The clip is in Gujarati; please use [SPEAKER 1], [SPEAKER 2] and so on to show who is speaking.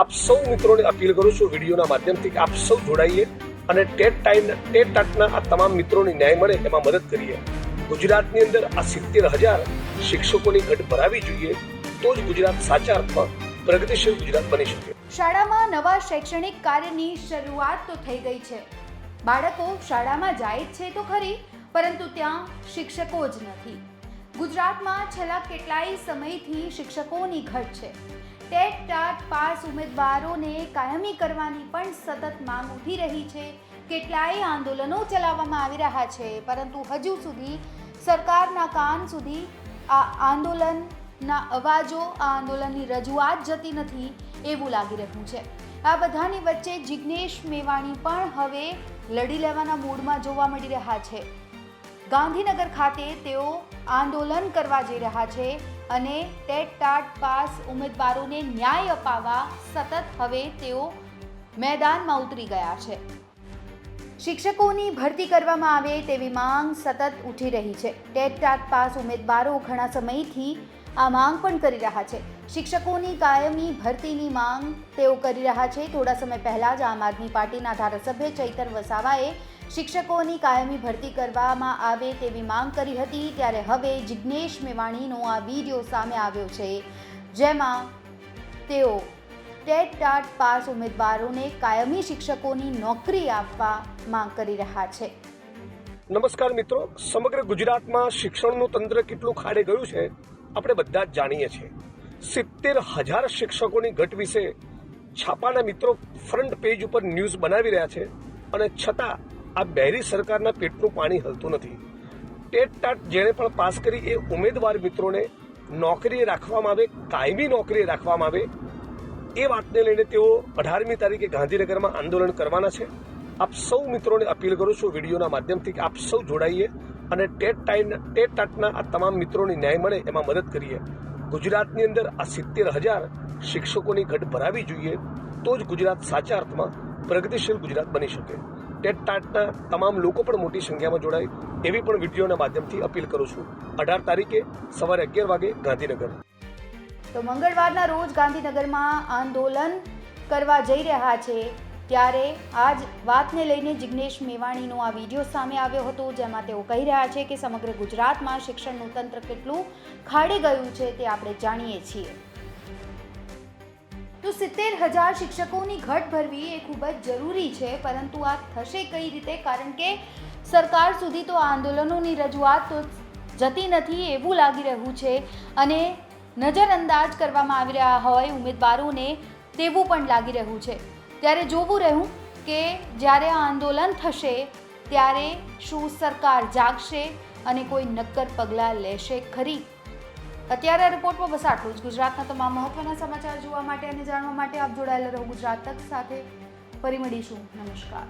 [SPEAKER 1] આપ સૌ મિત્રોને અપીલ કરું છું વિડીયોના માધ્યમથી કે આપ સૌ જોડાઈએ અને ટેટના આ તમામ મિત્રોને ન્યાય મળે એમાં મદદ કરીએ। ગુજરાતની અંદર આ 70,000 શિક્ષકોની ઘટ ભરાવી જોઈએ તો જ ગુજરાત સાચા અર્થમાં પ્રગતિશીલ ગુજરાત બની શકે।
[SPEAKER 2] શાળામાં નવા શૈક્ષણિક કાર્યની શરૂઆત તો થઈ ગઈ છે। બાળકો શાળામાં જાય છે તો ખરી, પરંતુ ત્યાં શિક્ષકો જ નથી। ગુજરાતમાં છેલ્લા કેટલાય સમયથી શિક્ષકોની ઘટ છે। ટેટ ટાટ પાસ ઉમેદવારોને કાયમી કરવાની પણ સતત માંગ ઉઠી રહી છે। કેટલાય આંદોલનો ચલાવવામાં આવી રહ્યા છે, પરંતુ હજુ સુધી સરકારના કાન સુધી આ આંદોલનના અવાજો, આ આંદોલનની રજૂઆત જતી નથી એવું લાગી રહ્યું છે। આ બધાની વચ્ચે જિગ્નેશ મેવાણી પણ હવે લડી લેવાના મૂડમાં જોવા મળી રહ્યા છે। ગાંધીનગર ખાતે તેઓ આંદોલન કરવા જઈ રહ્યા છે અને ટેટ ટાટ પાસ ઉમેદવારોને ન્યાય અપાવવા સતત હવે તેઓ મેદાનમાં ઉતરી ગયા છે। શિક્ષકોની ભરતી કરવામાં આવે તેવી માંગ સતત ઉઠી રહી છે। ટેટ ટાટ પાસ ઉમેદવારો ઘણા સમયથી આ માંગ પણ કરી રહ્યા છે। શિક્ષકોની કાયમી ભરતીની માંગ તેઓ કરી રહ્યા છે। થોડા સમય પહેલા જ આમ આદમી પાર્ટીના ધારાસભ્ય ચૈતર વસાવાએ શિક્ષકોની કાયમી ભરતી કરવામાં આવે તેવી માંગ કરી હતી, ત્યારે હવે જિગ્નેશ મેવાણીનો આ વિડીયો સામે આવ્યો છે, જેમાં તેઓ ટેટ ટાટ પાસ ઉમેદવારોને કાયમી શિક્ષકોની નોકરી આપવા માંગ કરી રહ્યા છે।
[SPEAKER 1] નમસ્કાર મિત્રો, સમગ્ર ગુજરાતમાં શિક્ષણનું તંત્ર કેટલું ખાડે ગયું છે આપણે બધા જ જાણીએ છીએ। 70,000 શિક્ષકોની ઘટ વિશે છાપાના મિત્રો ફ્રન્ટ પેજ ઉપર ન્યૂઝ બનાવી રહ્યા છે, અને છતાં આ બહેરી સરકારના પેટનું પાણી હલતું નથી। ટેટ ટાટ જેણે પણ પાસ કરી એ ઉમેદવાર મિત્રોને નોકરીએ રાખવામાં આવે, કાયમી નોકરીએ રાખવામાં આવે, એ વાતને લઈને તેઓ 18મી તારીખે ગાંધીનગરમાં આંદોલન કરવાના છે। આપ સૌ મિત્રોને અપીલ કરું છું વિડીયોના માધ્યમથી કે આપ સૌ જોડાઈએ અને ટેટ ટાટના આ તમામ મિત્રોને ન્યાય મળે એમાં મદદ કરીએ। ગુજરાતની અંદર આ 70,000 શિક્ષકોની ઘટ ભરાવી જોઈએ તો જ ગુજરાત સાચા અર્થમાં પ્રગતિશીલ ગુજરાત બની શકે। ટેટ ટાટના તમામ લોકો પણ મોટી સંખ્યામાં જોડાય એવી પણ વિડીયોના માધ્યમથી અપીલ કરું છું। 18 તારીખે સવારે 11 વાગે ગાંધીનગર।
[SPEAKER 2] તો મંગળવારના રોજ ગાંધીનગરમાં આંદોલન કરવા જઈ રહ્યા છે, ત્યારે આ જ વાતને લઈને જિગ્નેશ મેવાણીનો આ વિડીયો સામે આવ્યો હતો, જેમાં તેઓ કહી રહ્યા છે કે સમગ્ર ગુજરાતમાં શિક્ષણનું તંત્ર કેટલું ખાડે ગયું છે તે આપણે જાણીએ છીએ। તો 70,000 શિક્ષકોની ઘટ ભરવી એ ખૂબ જ જરૂરી છે, પરંતુ આ થશે કઈ રીતે? કારણ કે સરકાર સુધી તો આંદોલનોની રજૂઆત તો જતી નથી એવું લાગી રહ્યું છે, અને નજરઅંદાજ કરવામાં આવી રહ્યા હોય ઉમેદવારોને તેવું પણ લાગી રહ્યું છે। ત્યારે જોવું રહ્યું કે જ્યારે આ આંદોલન થશે ત્યારે શું સરકાર જાગશે અને કોઈ નક્કર પગલાં લેશે ખરી? અત્યારે આ રિપોર્ટમાં બસ આટલું જ। ગુજરાતના તમામ મહત્વના સમાચાર જોવા માટે અને જાણવા માટે આપ જોડાયેલા રહો ગુજરાત તક સાથે। ફરી મળીશું। નમસ્કાર।